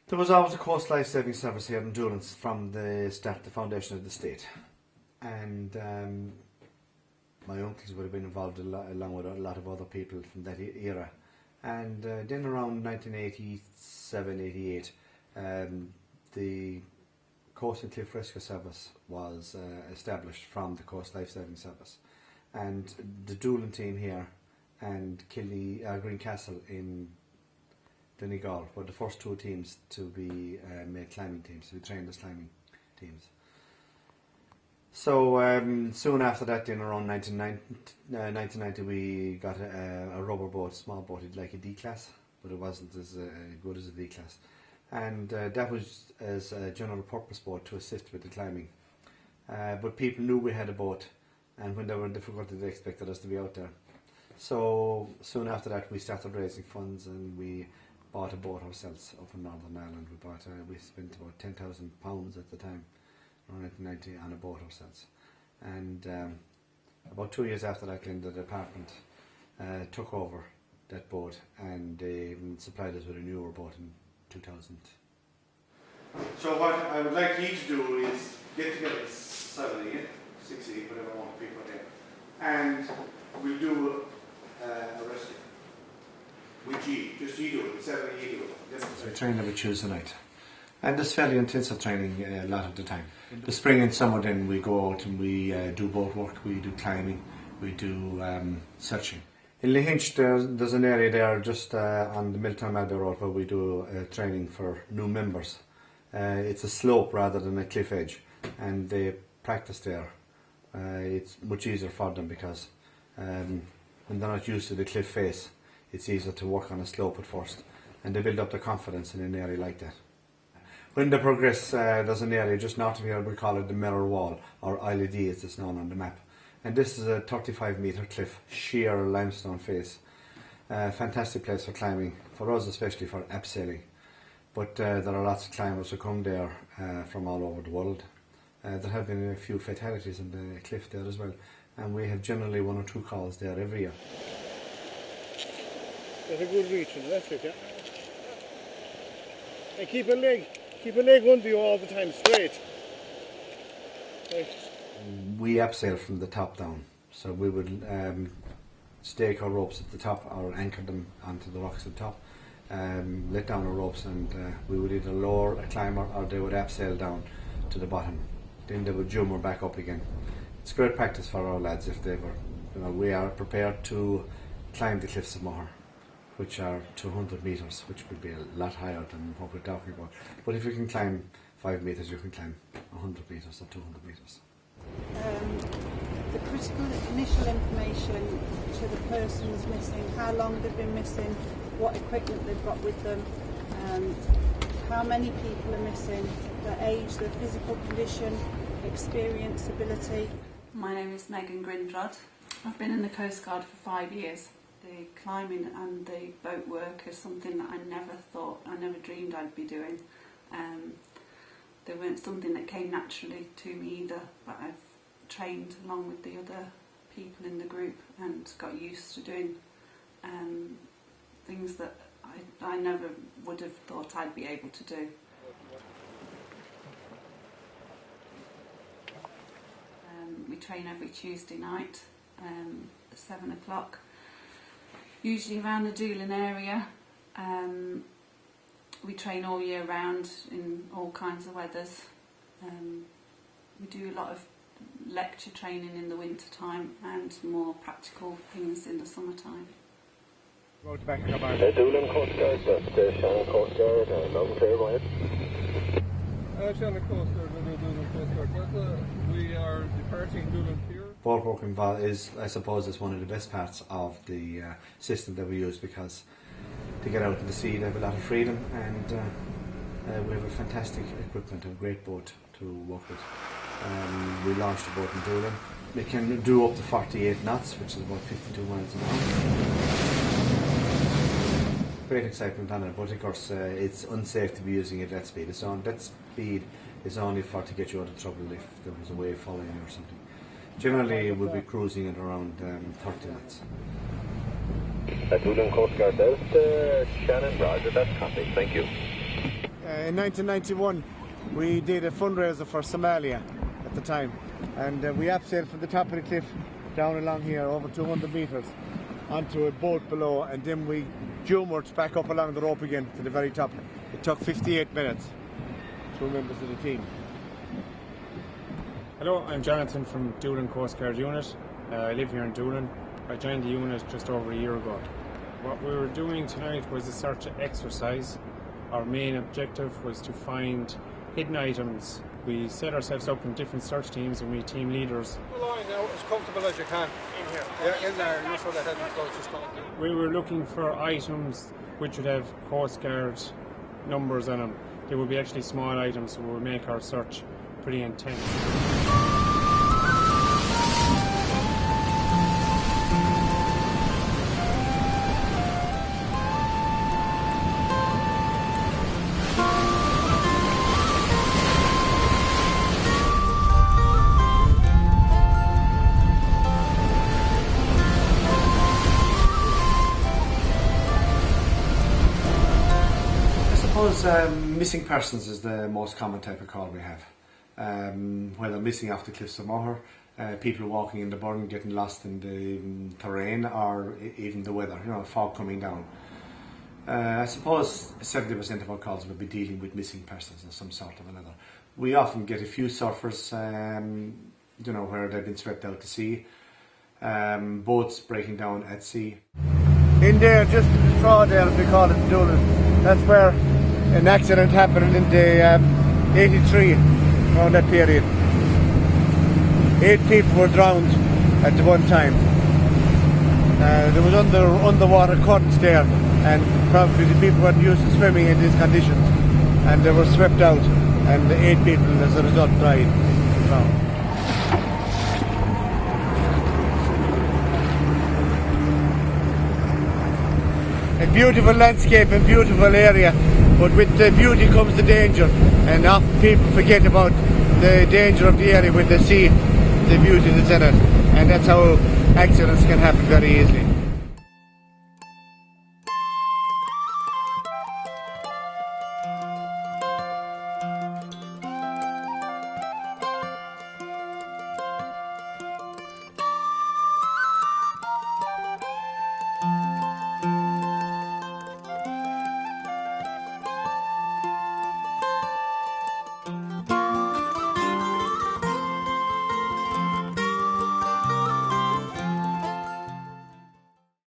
There was always a Coast Life Saving Service here in Doolan from the start, the foundation of the state. And my uncles would have been involved along with a lot of other people from that era. And then around 1987-88, the Coast and Cliff Rescue Service was established from the Coast Life Saving Service. And the Doolan team here and Greencastle in Donegal were the first two teams to be made climbing teams, to be trained as climbing teams. So soon after that, then around 1990, we got a rubber boat, small boat, like a D class, but it wasn't as good as a D class. And that was as a general purpose boat to assist with the climbing. But people knew we had a boat, and when they were in difficulty, they expected us to be out there. So soon after that, we started raising funds, and we bought a boat ourselves up in Northern Ireland. We spent about £10,000 at the time, around 1990, on a boat ourselves. And about 2 years after that, the department took over that boat, and they supplied us with a newer boat in 2000. So what I would like you to do is get together 7 8, 6 8, whatever I want people there, and we'll do a rescue. With you, just you do it, 7 8 you do it. So we train every Tuesday night. And it's fairly intensive training a lot of the time. In the spring and summer then we go out and we do boat work, we do climbing, we do searching. In Lahinch there's an area there just on the Milltown Malbay Road where we do training for new members. It's a slope rather than a cliff edge, and they practice there. It's much easier for them because when they're not used to the cliff face, it's easier to work on a slope at first, and they build up their confidence in an area like that. When they progress, there's an area just north of here, we call it the Mirror Wall, or Isle of Dee as it's known on the map. And this is a 35-metre cliff, sheer limestone face. Fantastic place for climbing, for us especially for abseiling. But there are lots of climbers who come there from all over the world. There have been a few fatalities in the cliff there as well, and we have generally 1 or 2 calls there every year. Get a good reach in the left foot, yeah. And keep a leg under you all the time, straight. Right. We abseil from the top down, so we would stake our ropes at the top or anchor them onto the rocks at the top, let down our ropes, and we would either lower a climber or they would abseil down to the bottom. Then they would jump back up again. It's great practice for our lads if they were. We are prepared to climb the cliffs of Moher, which are 200 metres, which would be a lot higher than what we're talking about. But if you can climb 5 metres, you can climb 100 metres or 200 metres. The critical initial information to the person who's missing, how long they've been missing, what equipment they've got with them, how many people are missing, their age, their physical condition, experience, ability. My name is Megan Grindrod. I've been in the Coast Guard for 5 years. The climbing and the boat work is something that I never dreamed I'd be doing. They weren't something that came naturally to me either, but I've trained along with the other people in the group and got used to doing things that I never would have thought I'd be able to do. We train every Tuesday night at 7 o'clock. Usually around the Doolan area. We train all year round in all kinds of weathers. We do a lot of lecture training in the winter time and more practical things in the summertime. Doolan Coast Guard, that's Shannon Coast Guard, loud and clear, go ahead. Shannon Coast Guard, Doolan Coast Guard. We are departing Doolan Pier. Boat work is, I suppose, is one of the best parts of the system that we use, because to get out in the sea they have a lot of freedom, and we have a fantastic equipment, a great boat to work with. We launched the boat in Doolan. It can do up to 48 knots, which is about 52 miles an hour. Great excitement on it, but of course it's unsafe to be using it at that speed. That speed is only to get you out of trouble if there was a wave following you or something. Generally we'll be cruising at around 30 knots. Doolan Coast Guard, Shannon, roger, that's copy, thank you. In 1991, we did a fundraiser for Somalia at the time, and we abseiled from the top of the cliff down along here over 200 metres onto a boat below, and then we jumpered back up along the rope again to the very top. It took 58 minutes. 2 members of the team. Hello, I'm Jonathan from Doolin Coast Guard Unit. I live here in Doolin. I joined the unit just over a year ago. What we were doing tonight was a search exercise. Our main objective was to find hidden items. We set ourselves up in different search teams and we team leaders. The line now as comfortable as you can. In here. Yeah, in there. You're sure the head and close is coming. We were looking for items which would have Coast Guard numbers on them. They would be actually small items, so we would make our search pretty intense. Missing persons is the most common type of call we have. Whether missing off the cliffs of Moher, people walking in the burn, getting lost in the terrain, or even the weather, fog coming down. I suppose 70% of our calls will be dealing with missing persons of some sort of another. We often get a few surfers, where they've been swept out to sea, boats breaking down at sea. In there, just in the Trawdale, as we call it in Doolin, that's where an accident happened in the 83, around that period. 8 people were drowned at the one time. There was underwater currents there, and probably the people weren't used to swimming in these conditions, and they were swept out, and 8 people as a result died. Drowned. A beautiful landscape and beautiful area, but with the beauty comes the danger, and often people forget about the danger of the area when they see the beauty that's in it, and that's how accidents can happen very easily.